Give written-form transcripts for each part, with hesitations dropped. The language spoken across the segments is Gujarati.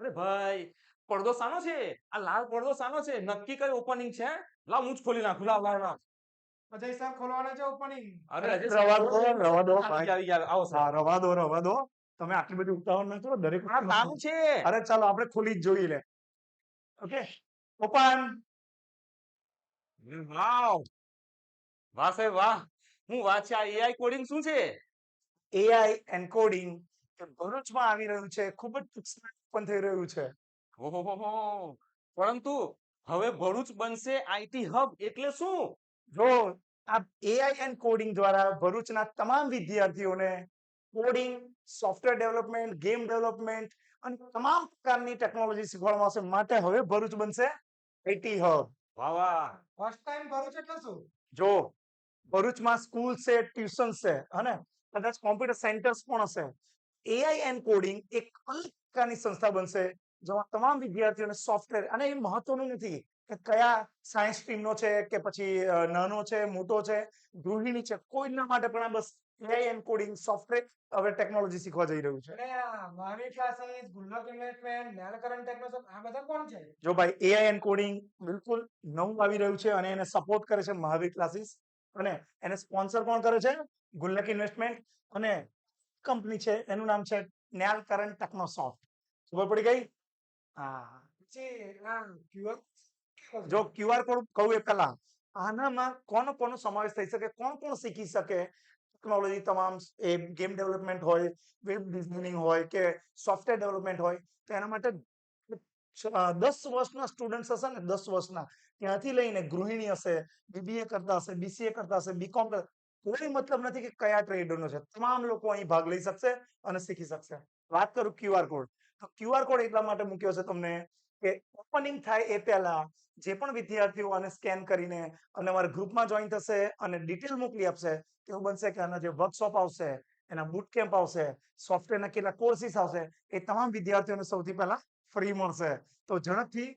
અરે ભાઈ, પડદો શાનો છે? આ લાલ પડદો શાનો છે? નક્કી કઈ ઓપનિંગ છે? લાવ હું જ ખોલી નાખું. લાવ લાવ લાવ. અજય સર ખોલવાના છે ઓપનિંગ. અરે અજય રવા દો રવા દો આવી ગયા આવો સર. હા રવા દો તમે આટલી બધી ઉતાવળ ન કરો દરેક આ તારું છે. અરે ચાલો આપણે ખોલી જ જોઈ લે. Okay open. વાવ, વાહ સાહેબ વાહ. હું વાત છે, આ એઆઈ કોડિંગ શું છે? એઆઈ એન્કોડિંગ ભરૂચમાં આવી રહ્યું છે, ખૂબ જ ટૂંક પણ થઈ રહ્યું છે. ઓહોહોહો. પરંતુ હવે ભરૂચ બનશે આઈટી હબ એટલે શું? જો આ એઆઈ એન્ડ કોડિંગ દ્વારા ભરૂચના તમામ વિદ્યાર્થીઓને coding, software development, game development અને તમામ પ્રકારની ટેકનોલોજી શીખવાડવામાં આવશે. માટે હવે ભરૂચ બનશે આઈટી હબ. વાહ વાહ. ફર્સ્ટ ટાઈમ ભરૂચ એટલે શું? જો ભરૂચમાં સ્કૂલ છે, ટ્યુશન છે અને કદાચ કોમ્પ્યુટર સેન્ટર્સ પણ હશે. એઆઈ એન્ડ કોડિંગ એક અલગ પ્રકારની સંસ્થા બનશે જેમાં તમામ વિદ્યાર્થીઓને સોફ્ટવેર, અને એ મહત્વનું નથી કે કયા સાયન્સ સ્ટ્રીમનો છે કે પછી નાનો છે, મોટો છે, ગૃહિણી છે, કોઈના માટે પણ આ બસ એઆઈ એન્ડ કોડિંગ સોફ્ટવેર હવે ટેકનોલોજી શીખવા જઈ રહ્યું છે. અને આ મારી ક્લાસીસ, ગુલ્લક ઇન્વેસ્ટમેન્ટ, નેલકરન ટેકનોસોફ, આ બધા કોણ છે? જો ભાઈ એઆઈ એન્ડ કોડિંગ બિલકુલ નવું આવી રહ્યું છે અને એને સપોર્ટ કરે છે મહાવીર ક્લાસીસ, અને એને સ્પોન્સર કોણ કરે છે? ગુલ્લક ઇન્વેસ્ટમેન્ટ, અને કંપની છે એનું નામ છે નેલ કરંટ ટેકનોસોફ્ટ. ખબર પડી ગઈ? હા. પછી આ QR જો ક્યુઆર કોડ કહું એ પહેલા આનામાં કોનો સમાવેશ થઈ શકે, કોણ શીખી શકે ટેકનોલોજી તમામ, એ ગેમ ડેવલપમેન્ટ હોય, વેબ ડિઝાઇનિંગ હોય કે સોફ્ટવેર ડેવલપમેન્ટ હોય, તો એના માટે 10 વર્ષના સ્ટુડન્ટ હશે ને, 10 વર્ષના, ત્યાંથી લઈને ગૃહિણી હશે, બીબીએ કરતા હશે, બીસીએ કરતા હશે, બીકોમ કરતા, કોઈ મતલબ નથી કે કયા ટ્રેડરનો છે, તમામ લોકો અહીં ભાગ લઈ શકશે અને શીખી શકશે. વાત કરું ક્યુઆર કોડ, તો ક્યુઆર કોડ એટલા માટે મૂક્યો છે તમને કે ઓપનિંગ થાય એ પહેલા જે પણ વિદ્યાર્થીઓ આને સ્કેન કરીને અને અમારા ગ્રુપમાં જોઈન થશે અને ડિટેલ મોકલી આપશે, એવું બનશે કે આના જે વર્કશોપ આવશે, એના બુટ કેમ્પ આવશે, સોફ્ટવેરના કેટલા કોર્સિસ આવશે, એ તમામ વિદ્યાર્થીઓને સૌથી પહેલા ફ્રી મળશે. તો ઝડપથી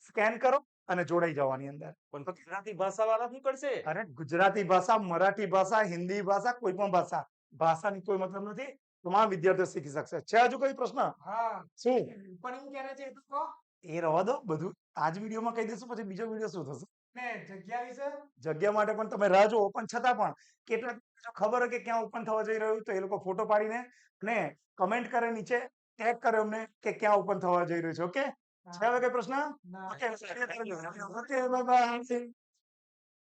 સ્કેન કરો અને જોડાઈ જવાની અંદર. પણ ગુજરાતી ભાષા વાળા શું કરશે? અરે ગુજરાતી ભાષા, મરાઠી ભાષા, હિન્દી ભાષા, કોઈ પણ ભાષા, ભાષાની કોઈ મતલબ નથી, તમામ વિદ્યાર્થીઓ શીખી શકશે. છે હજુ કોઈ પ્રશ્ન? હા. શું ઓપનિંગ ક્યારે છે એ તો કહો. એ રવા દો, બધું આજ વિડીયોમાં કહી દઈશું, પછી બીજો વિડીયો શું થશે? ને જગ્યા વિશે? જગ્યા માટે પણ તમે રાહ જુઓ, પણ છતાં પણ કેટલાક જો ખબર હોય કે ક્યાં ઓપન થવા જઈ રહ્યું, તો એ લોકો ફોટો પાડીને અને કમેન્ટ કરે, નીચે ટેગ કરે અમને કે ક્યાં ઓપન થવા જઈ રહ્યું છે. ઓકે, છે હવે કઈ પ્રશ્ન? ના. Okay, bye bye.